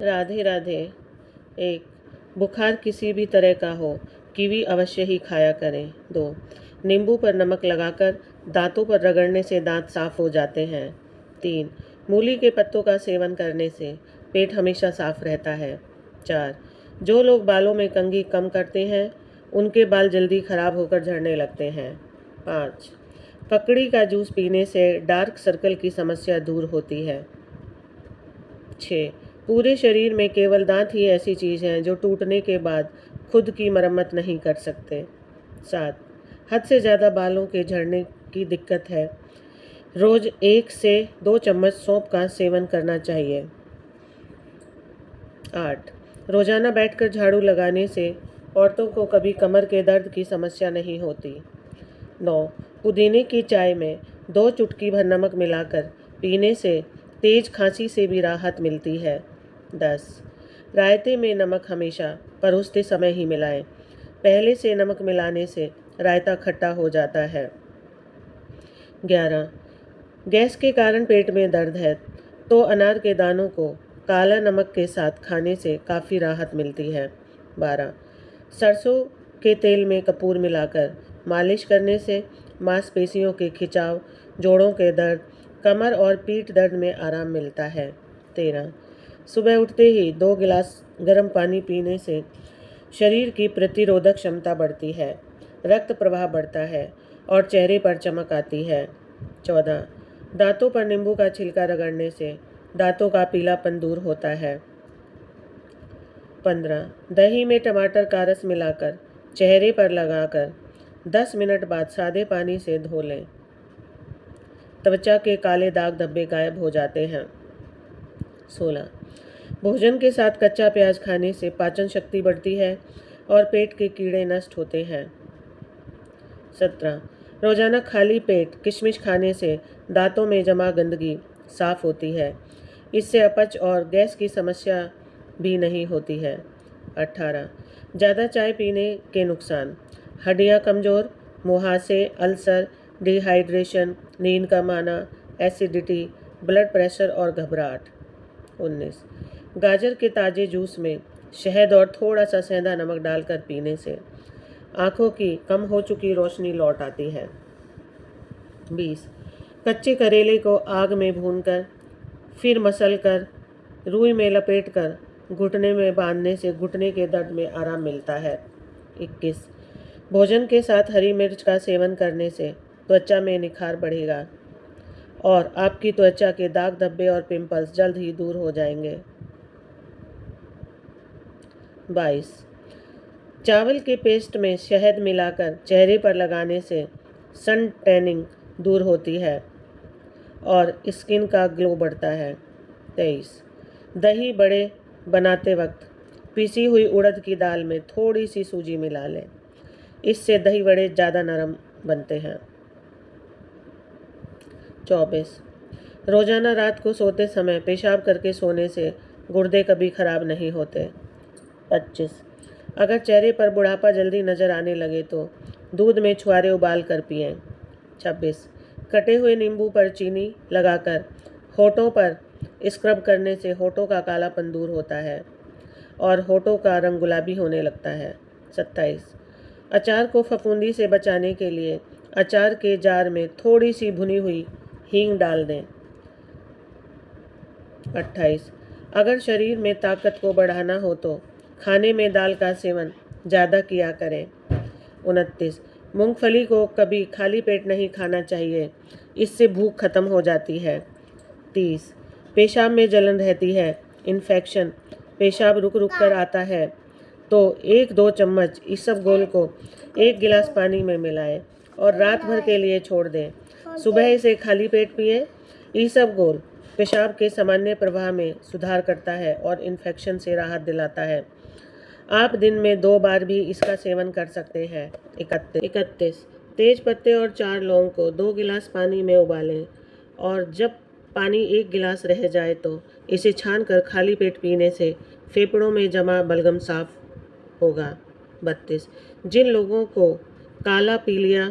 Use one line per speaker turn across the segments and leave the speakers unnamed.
राधे राधे। एक, बुखार किसी भी तरह का हो, कीवी अवश्य ही खाया करें। 2, नींबू पर नमक लगाकर दांतों पर रगड़ने से दांत साफ हो जाते हैं। 3, मूली के पत्तों का सेवन करने से पेट हमेशा साफ रहता है। 4, जो लोग बालों में कंघी कम करते हैं उनके बाल जल्दी खराब होकर झड़ने लगते हैं। 5, ककड़ी का जूस पीने से डार्क सर्कल की समस्या दूर होती है। 6, पूरे शरीर में केवल दांत ही ऐसी चीज़ हैं जो टूटने के बाद खुद की मरम्मत नहीं कर सकते। 7, हद से ज़्यादा बालों के झड़ने की दिक्कत है, रोज़ 1 से 2 चम्मच सौंफ का सेवन करना चाहिए। 8, रोज़ाना बैठकर झाड़ू लगाने से औरतों को कभी कमर के दर्द की समस्या नहीं होती। 9, पुदीने की चाय में 2 चुटकी भर नमक मिलाकर पीने से तेज खांसी से भी राहत मिलती है। 10, रायते में नमक हमेशा परोसते समय ही मिलाएं। पहले से नमक मिलाने से रायता खट्टा हो जाता है। 11, गैस के कारण पेट में दर्द है तो अनार के दानों को काला नमक के साथ खाने से काफ़ी राहत मिलती है। 12, सरसों के तेल में कपूर मिलाकर मालिश करने से मांसपेशियों के खिंचाव, जोड़ों के दर्द, कमर और पीठ दर्द में आराम मिलता है। 13, सुबह उठते ही 2 गिलास गर्म पानी पीने से शरीर की प्रतिरोधक क्षमता बढ़ती है, रक्त प्रवाह बढ़ता है और चेहरे पर चमक आती है। 14, दांतों पर नींबू का छिलका रगड़ने से दांतों का पीलापन दूर होता है। 15, दही में टमाटर का रस मिलाकर चेहरे पर लगाकर 10 मिनट बाद सादे पानी से धो लें। त्वचा के काले दाग धब्बे गायब हो जाते हैं। 16, भोजन के साथ कच्चा प्याज खाने से पाचन शक्ति बढ़ती है और पेट के कीड़े नष्ट होते हैं। 17, रोजाना खाली पेट किशमिश खाने से दांतों में जमा गंदगी साफ होती है। इससे अपच और गैस की समस्या भी नहीं होती है। 18, ज़्यादा चाय पीने के नुकसान: हड्डियाँ कमज़ोर, मुहासे, अल्सर, डिहाइड्रेशन, नींद कम आना, एसिडिटी, ब्लड प्रेशर और घबराहट। 19, गाजर के ताज़े जूस में शहद और थोड़ा सा सेंधा नमक डालकर पीने से आँखों की कम हो चुकी रोशनी लौट आती है। 20, कच्चे करेले को आग में भूनकर फिर मसलकर रुई में लपेटकर घुटने में बांधने से घुटने के दर्द में आराम मिलता है। 21, भोजन के साथ हरी मिर्च का सेवन करने से त्वचा में निखार बढ़ेगा और आपकी त्वचा के दाग धब्बे और पिंपल्स जल्द ही दूर हो जाएंगे। 22, चावल के पेस्ट में शहद मिलाकर चेहरे पर लगाने से सन टैनिंग दूर होती है और स्किन का ग्लो बढ़ता है। 23, दही बड़े बनाते वक्त पिसी हुई उड़द की दाल में थोड़ी सी सूजी मिला लें, इससे दही बड़े ज़्यादा नरम बनते हैं। 24, रोज़ाना रात को सोते समय पेशाब करके सोने से गुर्दे कभी खराब नहीं होते। 25, अगर चेहरे पर बुढ़ापा जल्दी नज़र आने लगे तो दूध में छुहारे उबाल कर पिएं। 26, कटे हुए नींबू पर चीनी लगाकर होठों पर स्क्रब करने से होठों का कालापन दूर होता है और होठों का रंग गुलाबी होने लगता है। 27, अचार को फफूंदी से बचाने के लिए अचार के जार में थोड़ी सी भुनी हुई हींग डाल दें। 28, अगर शरीर में ताकत को बढ़ाना हो तो खाने में दाल का सेवन ज़्यादा किया करें। 29, मूंगफली को कभी खाली पेट नहीं खाना चाहिए, इससे भूख खत्म हो जाती है। 30, पेशाब में जलन रहती है, इन्फेक्शन, पेशाब रुक रुक कर आता है तो 1-2 चम्मच इसबगोल को 1 गिलास पानी में मिलाएं और रात भर के लिए छोड़ दें। सुबह इसे खाली पेट पिएं। इसबगोल पेशाब के सामान्य प्रवाह में सुधार करता है और इन्फेक्शन से राहत दिलाता है। आप दिन में 2 बार भी इसका सेवन कर सकते हैं। 31, तेज पत्ते और 4 लौंग को 2 गिलास पानी में उबालें और जब पानी 1 गिलास रह जाए तो इसे छानकर खाली पेट पीने से फेफड़ों में जमा बलगम साफ होगा। 32, जिन लोगों को काला पीलिया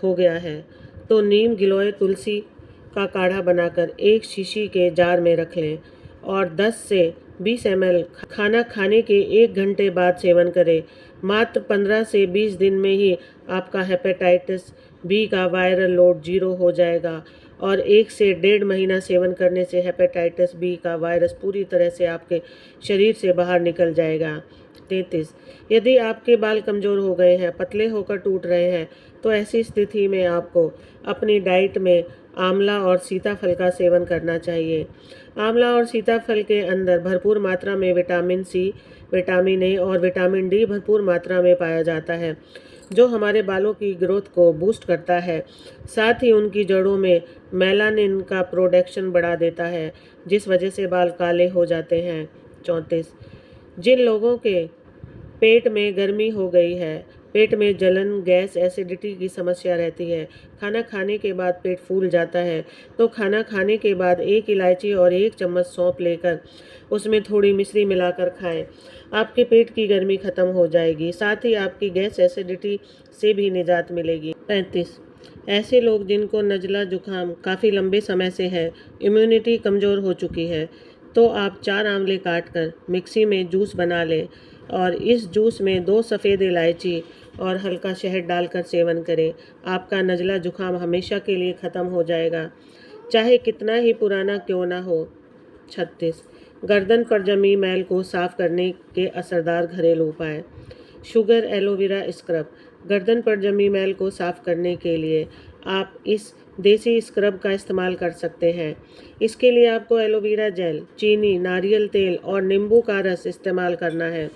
हो गया है तो नीम, गिलोय, तुलसी का काढ़ा बनाकर एक शीशी के जार में रख लें और 10 से 20 ml खाना खाने के 1 घंटे बाद सेवन करें। मात्र 15 से 20 दिन में ही आपका हेपेटाइटिस बी का वायरल लोड 0 हो जाएगा और 1 से 1.5 महीना सेवन करने से हेपेटाइटिस बी का वायरस पूरी तरह से आपके शरीर से बाहर निकल जाएगा। 33 यदि आपके बाल कमज़ोर हो गए हैं, पतले होकर टूट रहे हैं, तो ऐसी स्थिति में आपको अपनी डाइट में आंवला और सीताफल का सेवन करना चाहिए। आंवला और सीताफल के अंदर भरपूर मात्रा में विटामिन सी, विटामिन ए और विटामिन डी भरपूर मात्रा में पाया जाता है, जो हमारे बालों की ग्रोथ को बूस्ट करता है। साथ ही उनकी जड़ों में मेलानिन का प्रोडक्शन बढ़ा देता है, जिस वजह से बाल काले हो जाते हैं। 34 जिन लोगों के पेट में गर्मी हो गई है, पेट में जलन, गैस, एसिडिटी की समस्या रहती है, खाना खाने के बाद पेट फूल जाता है, तो खाना खाने के बाद 1 इलायची और 1 चम्मच सौंफ लेकर उसमें थोड़ी मिश्री मिलाकर खाएं। आपके पेट की गर्मी खत्म हो जाएगी, साथ ही आपकी गैस, एसिडिटी से भी निजात मिलेगी। 35 ऐसे लोग जिनको नज़ला जुकाम काफ़ी लंबे समय से है, इम्यूनिटी कमज़ोर हो चुकी है, तो आप 4 आंवले काटकर मिक्सी में जूस बना लें और इस जूस में 2 सफ़ेद इलायची और हल्का शहद डालकर सेवन करें। आपका नज़ला जुकाम हमेशा के लिए ख़त्म हो जाएगा, चाहे कितना ही पुराना क्यों ना हो। 36 गर्दन पर जमी मैल को साफ करने के असरदार घरेलू उपाय। Sugar aloe vera scrub. गर्दन पर जमी मैल को साफ करने के लिए आप इस देसी स्क्रब का इस्तेमाल कर सकते हैं। इसके लिए आपको एलोवेरा जेल, चीनी, नारियल तेल और नींबू का रस इस्तेमाल करना है।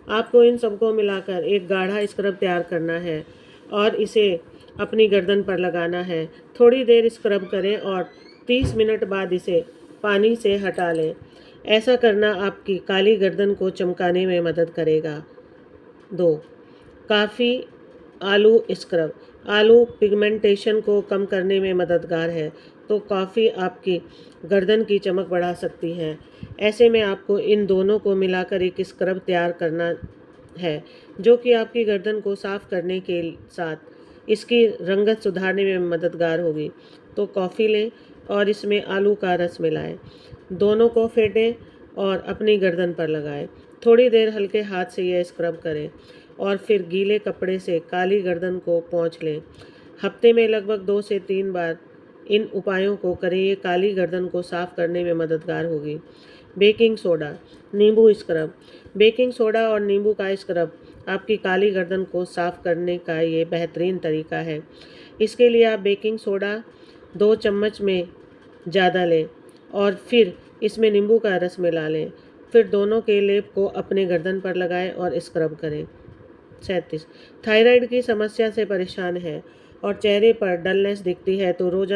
आपको इन सबको मिलाकर एक गाढ़ा स्क्रब तैयार करना है और इसे अपनी गर्दन पर लगाना है। थोड़ी देर स्क्रब करें और 30 मिनट बाद इसे पानी से हटा लें। ऐसा करना आपकी काली गर्दन को चमकाने में मदद करेगा। 2 काफ़ी आलू स्क्रब। आलू पिगमेंटेशन को कम करने में मददगार है, तो कॉफ़ी आपकी गर्दन की चमक बढ़ा सकती है। ऐसे में आपको इन दोनों को मिलाकर एक स्क्रब तैयार करना है, जो कि आपकी गर्दन को साफ करने के साथ इसकी रंगत सुधारने में मददगार होगी। तो कॉफ़ी लें और इसमें आलू का रस मिलाएं, दोनों को फेंटें और अपनी गर्दन पर लगाएं। थोड़ी देर हल्के हाथ से यह स्क्रब करें और फिर गीले कपड़े से काली गर्दन को पोंछ लें। हफ्ते में लगभग 2 से 3 बार इन उपायों को करें, ये काली गर्दन को साफ करने में मददगार होगी। बेकिंग सोडा, नींबू स्क्रब। बेकिंग सोडा और नींबू का स्क्रब आपकी काली गर्दन को साफ करने का ये बेहतरीन तरीका है। इसके लिए आप बेकिंग सोडा 2 चम्मच में ज़्यादा लें और फिर इसमें नींबू का रस मिला लें। फिर दोनों के लेप को अपने गर्दन पर लगाएं और स्क्रब करें। 37 थायराइड की समस्या से परेशान है और चेहरे पर डलनेस दिखती है, तो रोज़ाना